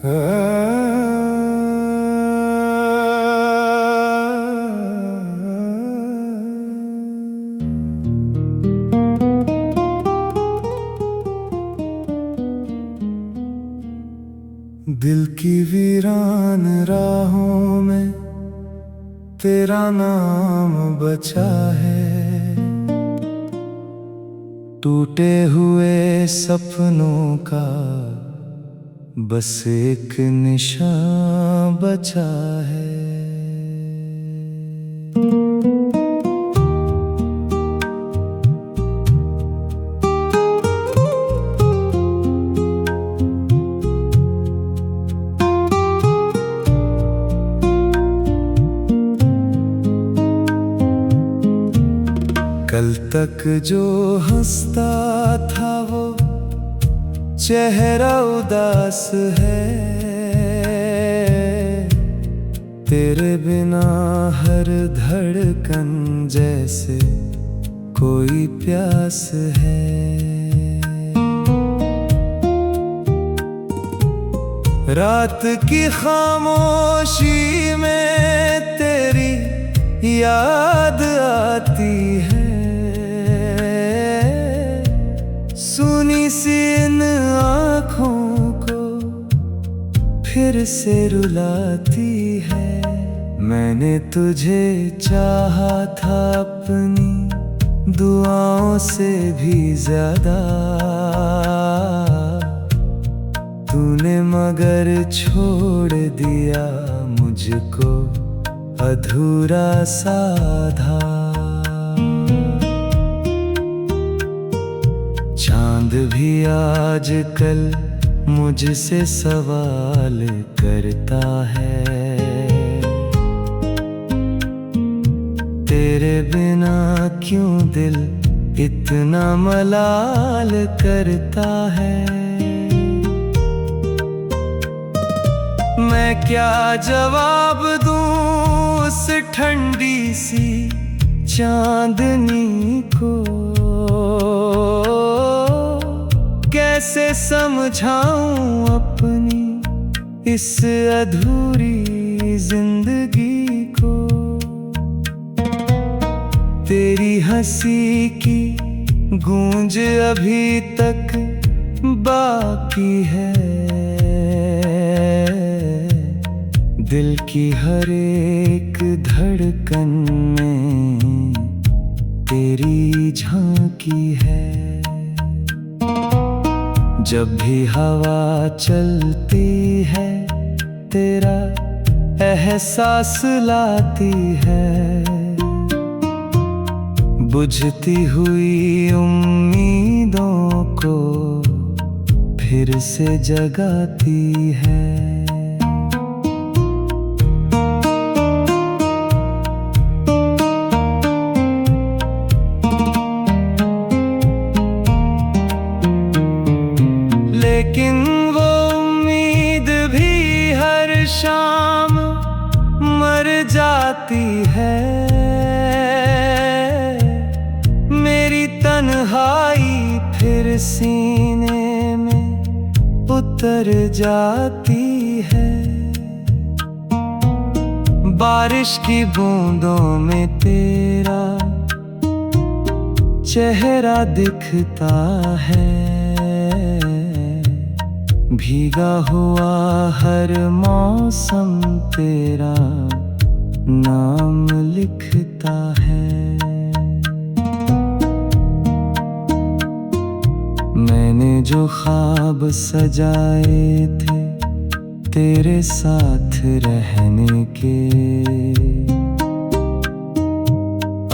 दिल की वीरान राहों में तेरा नाम बचा है, टूटे हुए सपनों का बस एक निशान बचा है। कल तक जो हंसता था वो चेहरा उदास है, तेरे बिना हर धड़कन जैसे कोई प्यास है। रात की खामोशी में तेरी याद आती है, सुनी सी इन आँखों को फिर से रुलाती है। मैंने तुझे चाहा था अपनी दुआओं से भी ज्यादा, तूने मगर छोड़ दिया मुझको अधूरा साधा। चांद भी आजकल मुझसे सवाल करता है, तेरे बिना क्यों दिल इतना मलाल करता है। मैं क्या जवाब दूं उस ठंडी सी चांदनी को, कैसे समझाऊं अपनी इस अधूरी जिंदगी को। तेरी हंसी की गूंज अभी तक बाकी है, दिल की हर एक धड़कन में तेरी झांकी है। जब भी हवा चलती है तेरा एहसास लाती है, बुझती हुई उम्मीदों को फिर से जगाती है। लेकिन वो उम्मीद भी हर शाम मर जाती है, मेरी तन्हाई फिर सीने में उतर जाती है। बारिश की बूंदों में तेरा चेहरा दिखता है, भीगा हुआ हर मौसम तेरा नाम लिखता है। मैंने जो ख्वाब सजाए थे तेरे साथ रहने के,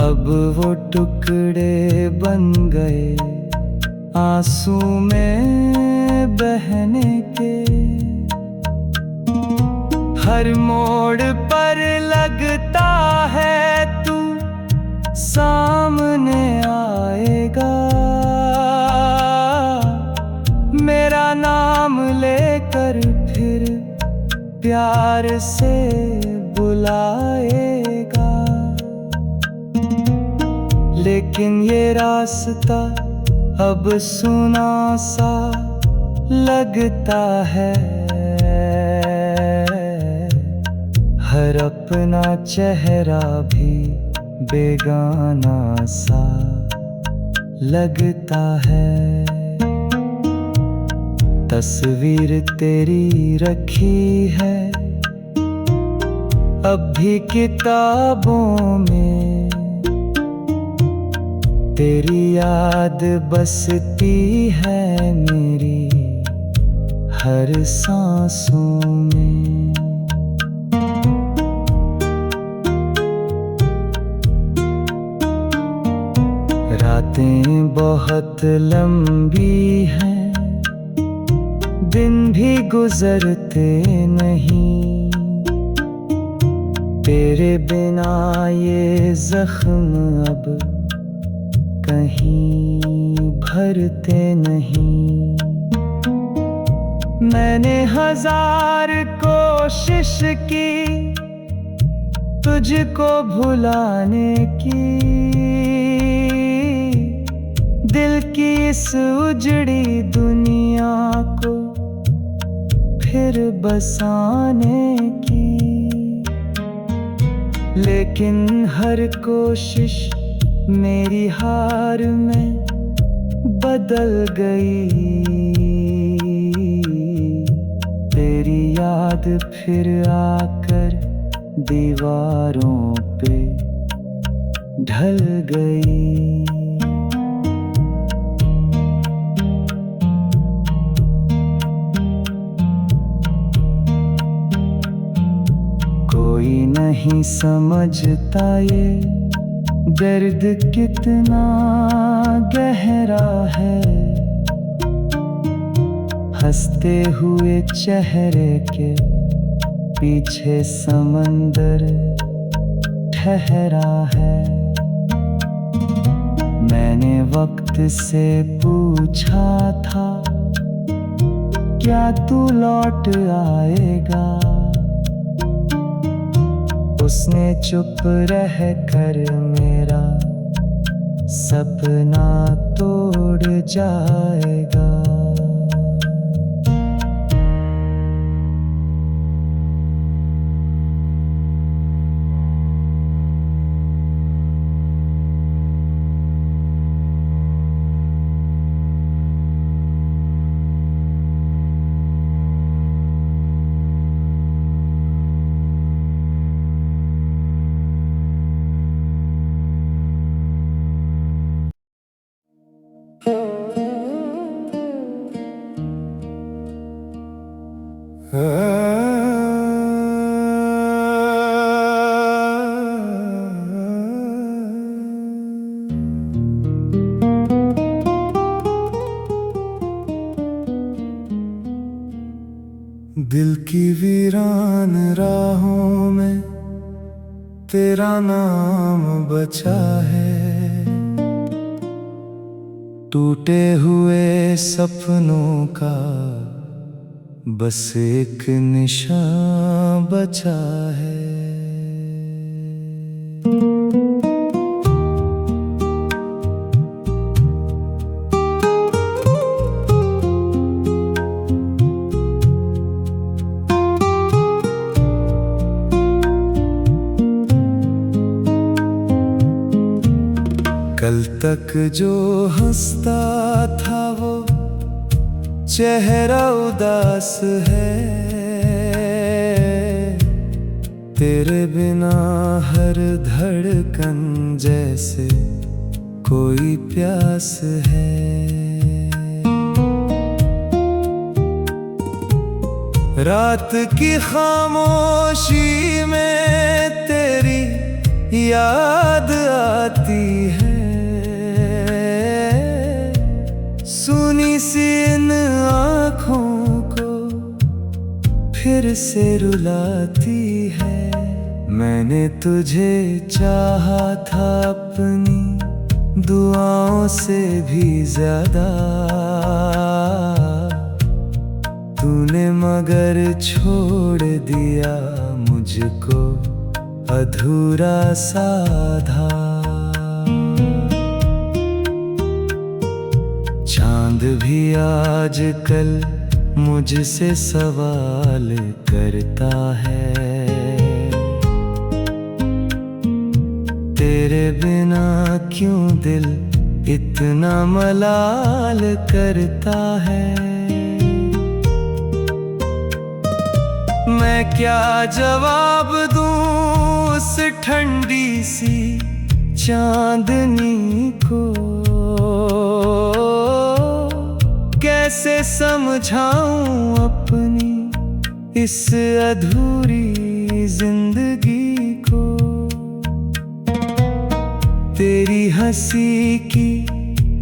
अब वो टुकड़े बन गए आंसू में बहने के। हर मोड़ पर लगता है तू सामने आएगा, मेरा नाम लेकर फिर प्यार से बुलाएगा। लेकिन ये रास्ता अब सुना सा लगता है, हर अपना चेहरा भी बेगाना सा लगता है। तस्वीर तेरी रखी है अब भी किताबों में, तेरी याद बसती है मेरी हर सांसों में। रातें बहुत लंबी हैं, दिन भी गुजरते नहीं, तेरे बिना ये जख्म अब कहीं भरते नहीं। मैंने 1000 कोशिश की तुझको भुलाने की, दिल की इस उजड़ी दुनिया को फिर बसाने की। लेकिन हर कोशिश मेरी हार में बदल गई, तेरी याद फिर आकर दीवारों पे ढल गई। कोई नहीं समझता ये दर्द कितना गहरा है, हंसते हुए चेहरे के पीछे समंदर ठहरा है। मैंने वक्त से पूछा था क्या तू लौट आएगा, उसने चुप रह कर मेरा सपना तोड़ जाएगा। दिल की वीरान राहों में तेरा नाम बचा है, टूटे हुए सपनों का बस एक निशान बचा है। कल तक जो हंसता था वो चेहरा उदास है, तेरे बिना हर धड़कन जैसे कोई प्यास है। रात की खामोशी में तेरी याद आती है, सुनी सी इन आँखों को फिर से रुलाती है। मैंने तुझे चाहा था अपनी दुआओं से भी ज्यादा, तूने मगर छोड़ दिया मुझको अधूरा साधा। चांद भी आजकल मुझसे सवाल करता है, तेरे बिना क्यों दिल इतना मलाल करता है। मैं क्या जवाब दूं उस ठंडी सी चांदनी को, कैसे समझाऊं अपनी इस अधूरी जिंदगी को। तेरी हंसी की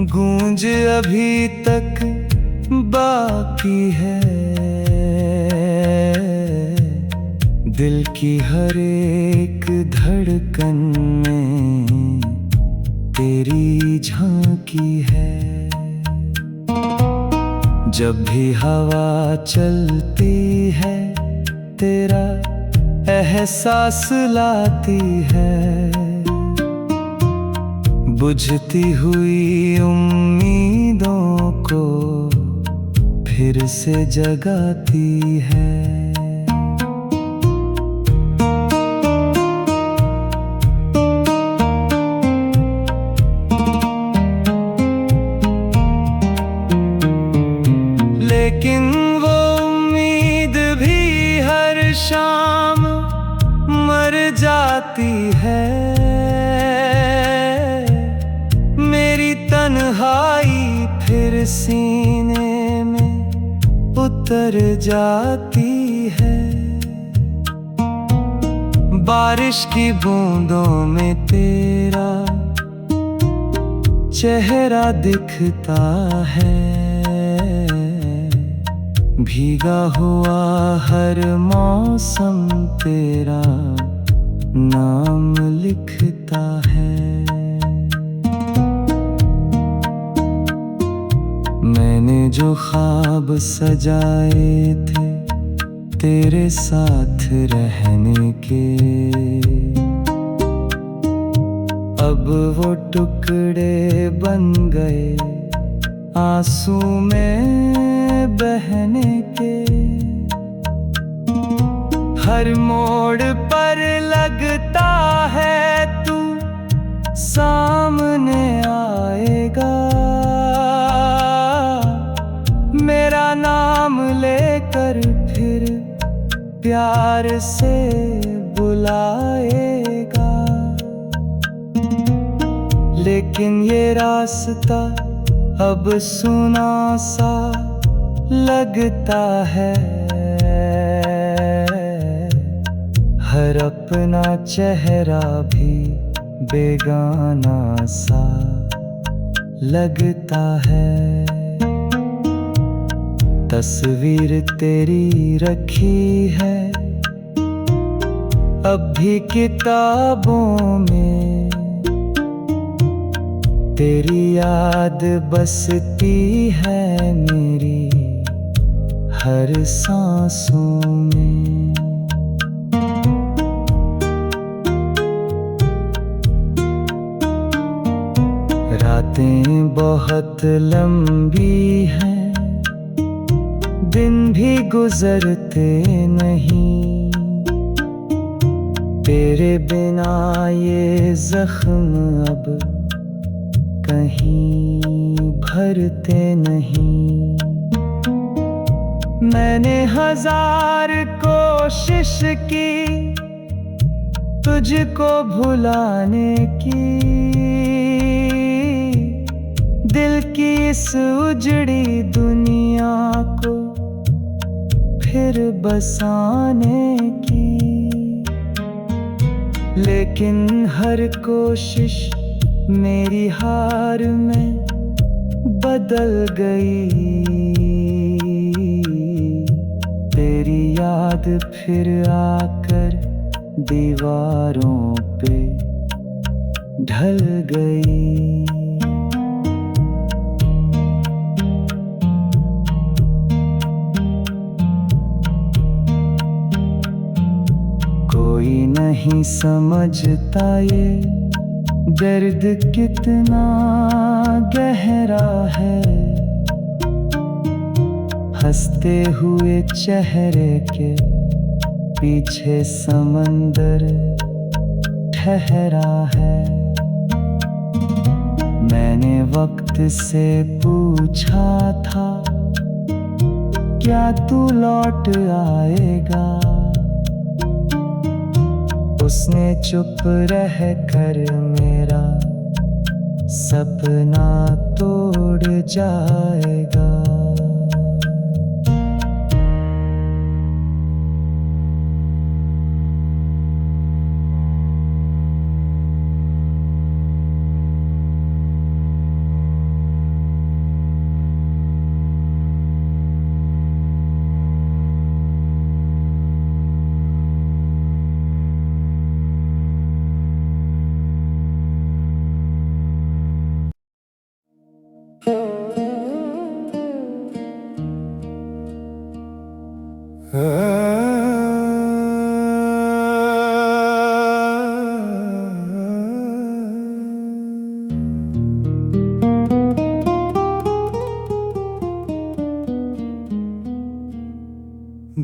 गूंज अभी तक बाकी है, दिल की हर एक धड़कन में तेरी झांकी है। जब भी हवा चलती है तेरा एहसास लाती है, बुझती हुई उम्मीदों को फिर से जगाती है। लेकिन वो उम्मीद भी हर शाम मर जाती है, मेरी तन्हाई फिर सीने में उतर जाती है। बारिश की बूंदों में तेरा चेहरा दिखता है, भीगा हुआ हर मौसम तेरा नाम लिखता है। मैंने जो ख्वाब सजाए थे तेरे साथ रहने के, अब वो टुकड़े बन गए आंसू में बहने के। हर मोड़ पर लगता है तू सामने आएगा, मेरा नाम लेकर फिर प्यार से बुलाएगा। लेकिन ये रास्ता अब सुना सा लगता है, हर अपना चेहरा भी बेगाना सा लगता है। तस्वीर तेरी रखी है अब भी किताबों में, तेरी याद बसती है मेरी हर सांसों में। रातें बहुत लंबी हैं, दिन भी गुजरते नहीं, तेरे बिना ये जख्म अब कहीं भरते नहीं। मैंने 1000 कोशिश की तुझको भुलाने की, दिल की इस उजड़ी दुनिया को फिर बसाने की। लेकिन हर कोशिश मेरी हार में बदल गई, तेरी याद फिर आकर दीवारों पे ढल गई। कोई नहीं समझता ये दर्द कितना गहरा है, हंसते हुए चेहरे के पीछे समंदर ठहरा है। मैंने वक्त से पूछा था, क्या तू लौट आएगा? उसने चुप रह कर मेरा सपना तोड़ जाएगा।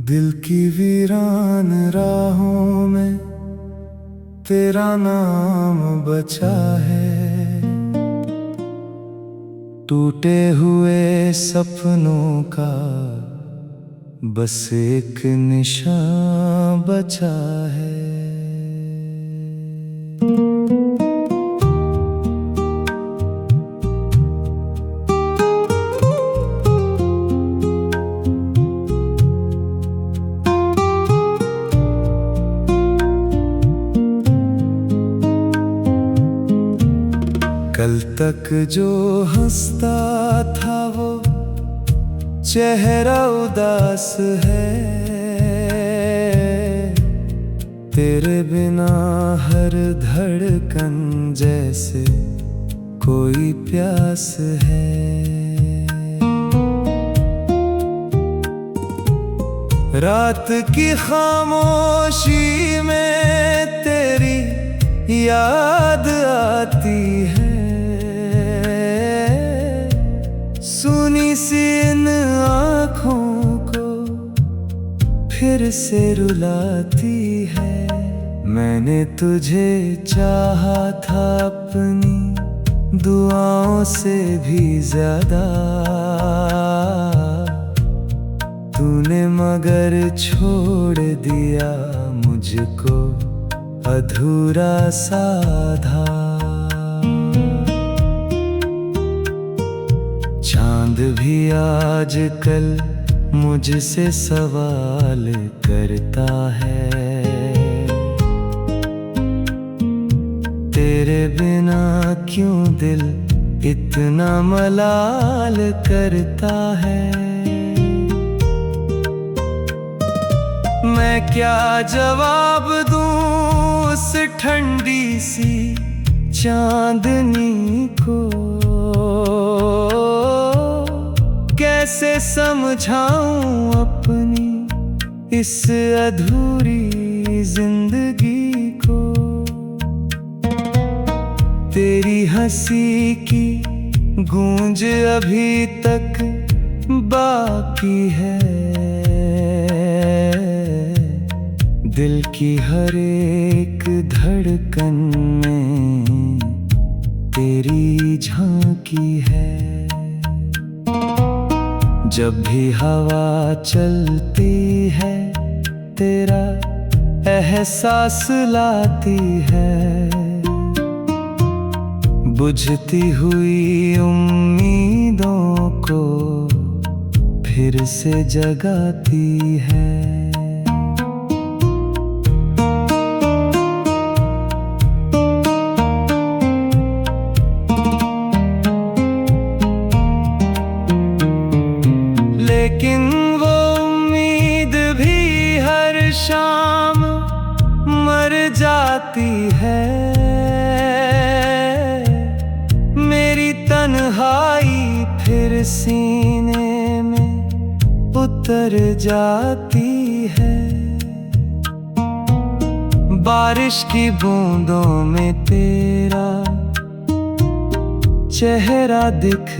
दिल की वीरान राहों में तेरा नाम बचा है, टूटे हुए सपनों का बस एक निशान बचा है। कल तक जो हंसता था वो चेहरा उदास है, तेरे बिना हर धड़कन जैसे कोई प्यास है। रात की खामोशी में तेरी याद आती है, सुनी सी इन आँखों को फिर से रुलाती है। मैंने तुझे चाहा था अपनी दुआओं से भी ज्यादा, तूने मगर छोड़ दिया मुझको अधूरा साधा। चांद भी आजकल मुझसे सवाल करता है, तेरे बिना क्यों दिल इतना मलाल करता है। मैं क्या जवाब दूं उस ठंडी सी चांदनी को, कैसे समझाऊं अपनी इस अधूरी जिंदगी को। तेरी हंसी की गूंज अभी तक बाकी है, दिल की हर एक धड़कन में तेरी झांकी है। जब भी हवा चलती है तेरा एहसास लाती है, बुझती हुई उम्मीदों को फिर से जगाती है। लेकिन वो उम्मीद भी हर शाम मर जाती है, मेरी तन्हाई फिर सीने में उतर जाती है। बारिश की बूंदों में तेरा चेहरा दिख